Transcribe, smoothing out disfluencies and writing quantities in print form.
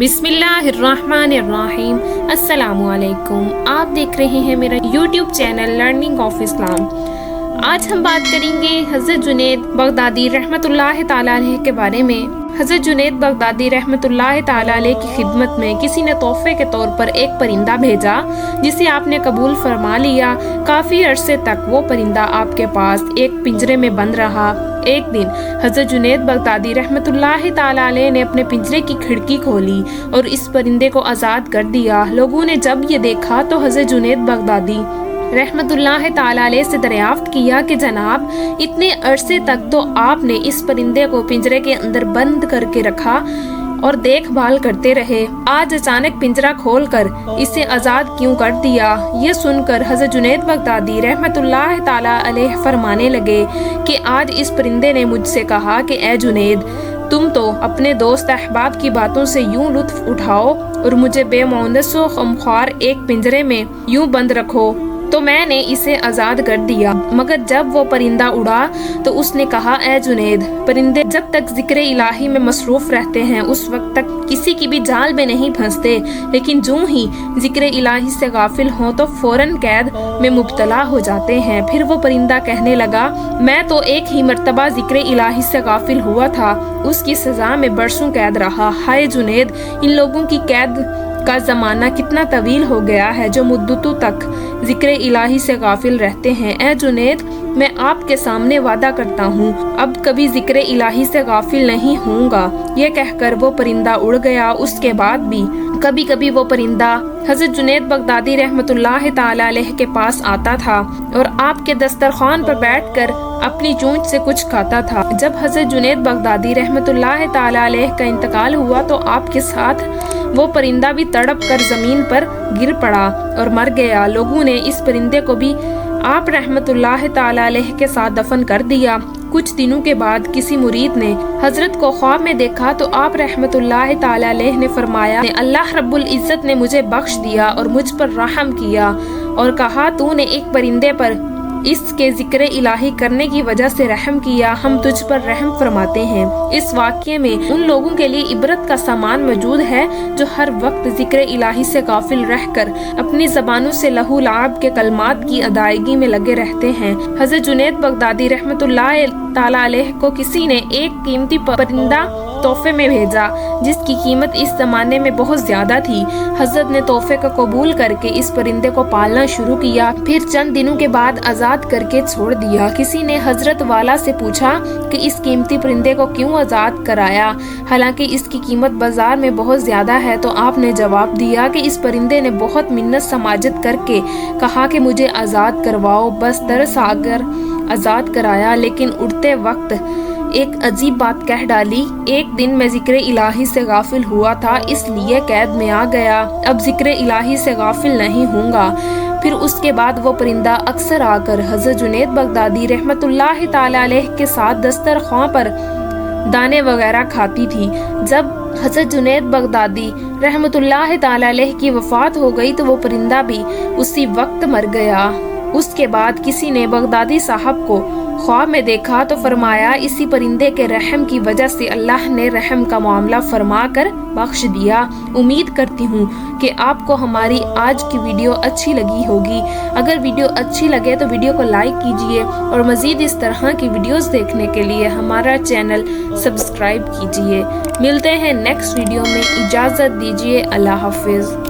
बिस्मिल्लाहिर्रहमानिर्रहीम। अस्सलामु अलैकुम। आप देख रहे हैं मेरा YouTube channel learning of Islam. आज हम बात करेंगे हज़रत जुनैद बगदादी रहमतुल्लाह ताला अलैह के बारे में। हज़रत जुनैद बगदादी रहमतुल्लाह ताला अलैह की खिदमत में किसी ने तोहफे के तौर पर एक परिंदा भेजा जिसे आपने कबूल फरमा लिया। काफ़ी अरसे तक वो परिंदा आपके पास एक पिंजरे में बंद रहा। एक दिन हज़रत जुनैद बगदादी रहमतुल्लाह ताला अलैह ने अपने पिंजरे की खिड़की खोली और इस परिंदे को आज़ाद कर दिया। लोगों ने जब ये देखा तो हज़रत जुनैद बगदादी रहमतुल्लाह ताला अलैह से दरियाफ्त किया कि जनाब, इतने अरसे तक तो आपने इस परिंदे को पिंजरे के अंदर बंद करके रखा और देखभाल करते रहे, आज अचानक पिंजरा खोलकर इसे आज़ाद क्यों कर दिया? ये सुनकर हज़रत जुनैद बगदादी रहमतुल्लाह ताला अलैह फरमाने लगे कि आज इस परिंदे ने मुझसे कहा कि ए जुनैद, तुम तो अपने दोस्त अहबाब की बातों से यूं लुत्फ उठाओ और मुझे बेमौनस व गमख्वार एक पिंजरे में यूं बंद रखो, तो मैंने इसे आज़ाद कर दिया। मगर जब वो परिंदा उड़ा तो उसने कहा, ए जुनैद, परिंदे जब तक जिक्र इलाही में मसरूफ़ रहते हैं उस वक्त तक किसी की भी जाल में नहीं फंसते, लेकिन जो ही जिक्र इलाही से गाफिल हों तो फ़ौरन कैद में मुब्तला हो जाते हैं। फिर वो परिंदा कहने लगा, मैं तो एक ही मर्तबा जिक्र इलाही से गाफिल हुआ था, उसकी सज़ा में बरसों कैद रहा। हाय जुनैद, इन लोगों की कैद का ज़माना कितना तवील हो गया है जो मुद्दतों तक जिक्र इलाही से गाफिल रहते हैं। ए जुनैद, मैं आपके सामने वादा करता हूँ अब कभी जिक्र इलाही से गाफिल नहीं होऊंगा। ये कहकर वो परिंदा उड़ गया। उसके बाद भी कभी कभी वो परिंदा हज़रत जुनैद बगदादी रहमतुल्लाह ताला अलैह के पास आता था और आपके दस्तरखान पर बैठकर अपनी चोंच से कुछ खाता था। जब हज़रत जुनैद बगदादी रहमतुल्लाह ताला अलैह का इंतकाल हुआ तो आपके साथ वो परिंदा भी तड़प कर जमीन पर गिर पड़ा और मर गया। लोगों ने इस परिंदे को भी आप रहमतुल्लाह ताला अलैह के साथ दफन कर दिया। कुछ दिनों के बाद किसी मुरीद ने हजरत को ख्वाब में देखा तो आप रहमतुल्लाह ताला अलैह ने फरमाया, अल्लाह रब्बुल इज़्ज़त ने मुझे बख्श दिया और मुझ पर रहम किया और कहा, तूने एक परिंदे पर इसके जिक्र इलाही करने की वजह से रहम किया, हम तुझ पर रहम फरमाते हैं। इस वाक़ये में उन लोगों के लिए इबरत का सामान मौजूद है जो हर वक्त जिक्र इलाही से गाफिल रहकर अपनी ज़बानों से लहू लाब के कलमात की अदायगी में लगे रहते हैं। हज़रत जुनैद बगदादी रहमतुल्लाह ताला अलैह को किसी ने एक कीमती परिंदा तोहफे में भेजा जिसकी कीमत इस ज़माने में बहुत ज़्यादा थी। हज़रत ने तोहफे को कबूल करके इस परिंदे को पालना शुरू किया, फिर चंद दिनों के बाद आज़ाद करके छोड़ दिया। किसी ने हज़रत वाला से पूछा कि इस कीमती परिंदे को क्यों आज़ाद कराया, हालांकि इसकी कीमत बाज़ार में बहुत ज़्यादा है, तो आपने जवाब दिया कि इस परिंदे ने बहुत मिन्नत समाजत करके कहा कि मुझे आज़ाद करवाओ। बस तरस आकर आज़ाद कराया, लेकिन उड़ते वक्त एक अजीब बात कह डाली। एक दिन मैं जिक्र इलाही से गाफिल हुआ था, इसलिए कैद में आ गया, अब जिक्र इलाही से गाफिल नहीं होऊंगा। फिर उसके बाद वो परिंदा अक्सर आकर हज़रत जुनैद बगदादी रहमतुल्लाह ताला अलैह के साथ दस्तरख्वां पर दाने वगैरह खाती थी। जब हज़रत जुनैद बगदादी रहमतुल्लाह ताला अलैह की वफ़ात हो गई तो वो परिंदा भी उसी वक्त मर गया। उसके बाद किसी ने बगदादी साहब को ख्वाब में देखा तो फरमाया, इसी परिंदे के रहम की वजह से अल्लाह ने रहम का मामला फरमा कर बख्श दिया। उम्मीद करती हूँ कि आपको हमारी आज की वीडियो अच्छी लगी होगी। अगर वीडियो अच्छी लगे तो वीडियो को लाइक कीजिए और मज़ीद इस तरह की वीडियोस देखने के लिए हमारा चैनल सब्सक्राइब कीजिए। मिलते हैं नेक्स्ट वीडियो में, इजाज़त दीजिए, अल्लाह हाफिज़।